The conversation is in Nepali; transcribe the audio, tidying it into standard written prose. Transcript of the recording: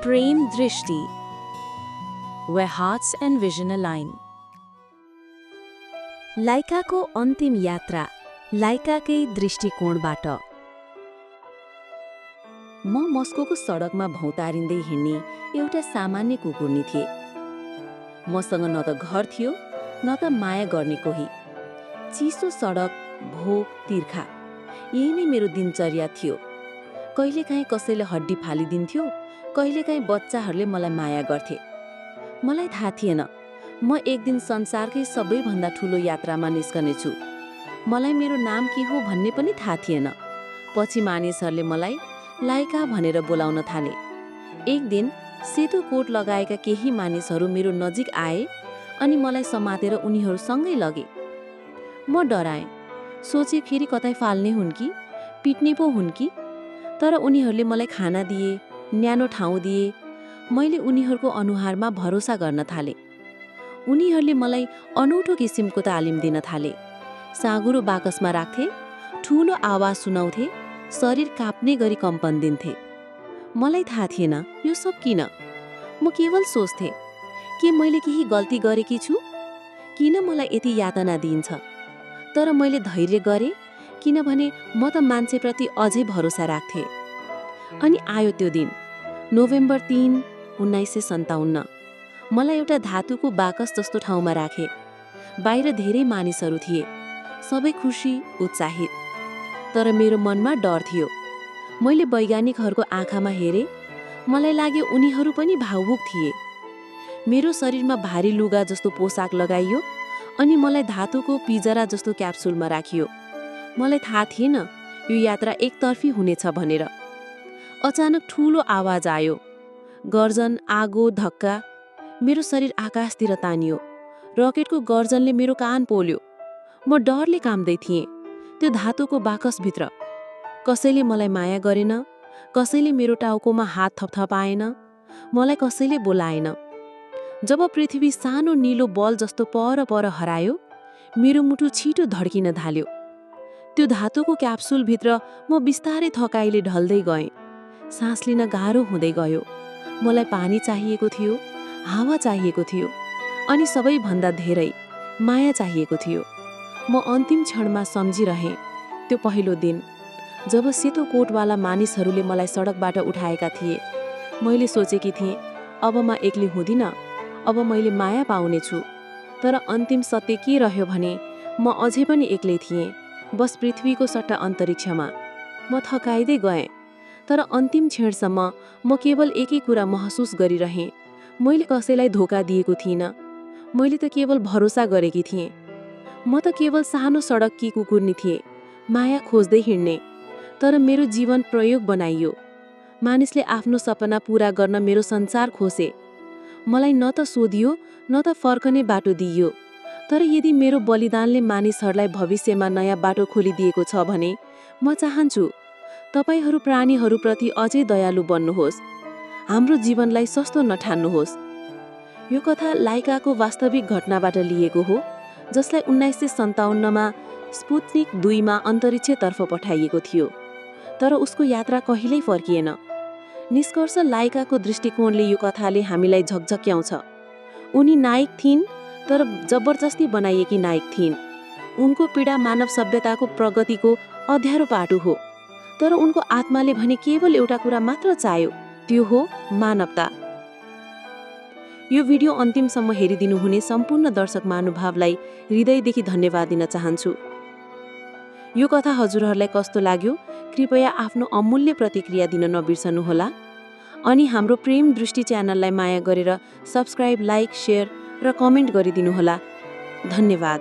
प्रेम दृष्टि, where hearts and vision align. लाइकाको अन्तिम यात्रा लाइकाकै दृष्टिकोणबाट। म मस्कोको सडकमा भौतारिँदै हिँड्ने एउटा सामान्य कुकुरनी थिए। मसँग न त घर थियो न त माया गर्ने कोही। चिसो सडक, भोक, तिर्खा, यही नै मेरो दिनचर्या थियो। कहिलेकाहीँ कसैले हड्डी फालिदिन्थ्यो, कहिलेकाहीँ बच्चाहरूले मलाई माया गर्थे। मलाई थाहा थिएन म एक दिन संसारकै सबैभन्दा ठुलो यात्रामा निस्कनेछु। मलाई मेरो नाम के हो भन्ने पनि थाहा थिएन। पछि मानिसहरूले मलाई लाइका भनेर बोलाउन थाले। एक दिन सेतो कोट लगाएका केही मानिसहरू मेरो नजिक आए अनि मलाई समातेर उनीहरूसँगै लगे। म डराएँ, सोचे फेरि कतै फाल्ने हुन् कि पिट्ने पो हुन् कि। तर उनीहरूले मलाई खाना दिए, न्यानो ठाउँ दिए। मैले उनीहरूको अनुहारमा भरोसा गर्न थाले। उनीहरूले मलाई अनौठो किसिमको तालिम दिन थाले। साँगुरो बाकसमा राख्थे, ठुलो आवाज सुनाउँथे, शरीर काप्ने गरी कम्पन दिन्थे। मलाई थाहा थिएन यो सब किन। म केवल सोच्थे, के मैले केही गल्ती गरेकी छु? किन मलाई यति यातना दिइन्छ? तर मैले धैर्य गरेँ, किनभने म त मान्छेप्रति अझै भरोसा राख्थे। अनि आयो त्यो दिन, नोभेम्बर 3, 1957। मलाई एउटा धातुको बाकस जस्तो ठाउँमा राखे। बाहिर धेरै मानिसहरू थिए, सबै खुसी, उत्साहित। तर मेरो मनमा डर थियो। मैले वैज्ञानिकहरूको आँखामा हेरेँ, मलाई लाग्यो उनीहरू पनि भावुक थिए। मेरो शरीरमा भारी लुगा जस्तो पोसाक लगाइयो अनि मलाई धातुको पिजरा जस्तो क्याप्सुलमा राखियो। मलाई थाहा थिएन यो यात्रा एकतर्फी हुनेछ भनेर। अचानक ठुलो आवाज आयो, गर्जन, आगो, धक्का। मेरो शरीर आकाशतिर तानियो। रकेटको गर्जनले मेरो कान पोल्यो। म डरले काम्दै थिएँ त्यो धातुको बाकसभित्र। कसैले मलाई माया गरेन, कसैले मेरो टाउकोमा हात थपथपाएन, मलाई कसैले बोलाएन। जब पृथ्वी सानो नीलो बल जस्तो पर पर हरायो, मेरो मुटु छिटो धड्किन थाल्यो। त्यो धातुको क्याप्सुलभित्र म बिस्तारै थकाइले ढल्दै गएँ। सास लिन गाह्रो हुँदै गयो। मलाई पानी चाहिएको थियो, हावा चाहिएको थियो, अनि सबैभन्दा धेरै माया चाहिएको थियो। म अन्तिम क्षणमा सम्झिरहेँ त्यो पहिलो दिन, जब सेतो कोटवाला मानिसहरूले मलाई सडकबाट उठाएका थिए। मैले सोचेकी थिएँ, अब म एक्लै हुँदिनँ, अब मैले माया पाउनेछु। तर अन्तिम सत्य के रह्यो भने म अझै पनि एक्लै थिएँ, बस पृथ्वीको सट्टा अन्तरिक्षमा। म थकाइदै गएँ, तर अन्तिम क्षणसम्म म केवल एकै कुरा महसुस गरिरहेँ, मैले कसैलाई धोका दिएको थिइनँ। मैले त केवल भरोसा गरेकी थिएँ। म त केवल सानो सडककी कुकुरनी थिएँ, माया खोज्दै हिँड्ने। तर मेरो जीवन प्रयोग बनाइयो। मानिसले आफ्नो सपना पूरा गर्न मेरो संसार खोसे। मलाई न त सोधियो न त फर्कने बाटो दिइयो। तर यदि मेरो बलिदानले मानिसहरूलाई भविष्यमा नयाँ बाटो खोलिदिएको छ भने म चाहन्छु तपाईहरू प्राणीहरूप्रति अझै दयालु बन्नुहोस्। हाम्रो जीवनलाई सस्तो नठान्नुहोस्। यो कथा लाइकाको वास्तविक घटनाबाट लिएको हो, जसलाई 1957मा स्पुत्निक 2मा अन्तरिक्षतर्फ पठाइएको थियो। तर उसको यात्रा कहिल्यै फर्किएन। निष्कर्ष, लाइकाको दृष्टिकोणले यो कथाले हामीलाई झकझक्याउँछ। उनी नायक थिइन्, तर जबरजस्ती बनाइएकी नायक थिइन्। उनको पीडा मानव सभ्यताको प्रगतिको अँध्यारो पाटो हो। तर उनको आत्माले भने केवल एउटा कुरा मात्र चाह्यो, त्यो हो मानवता। यो भिडियो अन्तिमसम्म हेरिदिनुहुने सम्पूर्ण दर्शक महानुभावलाई हृदयदेखि धन्यवाद दिन चाहन्छु। यो कथा हजुरहरूलाई कस्तो लाग्यो कृपया आफ्नो अमूल्य प्रतिक्रिया दिन नबिर्सनुहोला। अनि हाम्रो प्रेम दृष्टि च्यानललाई माया गरेर सब्स्क्राइब, लाइक, सेयर र कमेन्ट गरिदिनुहोला। धन्यवाद।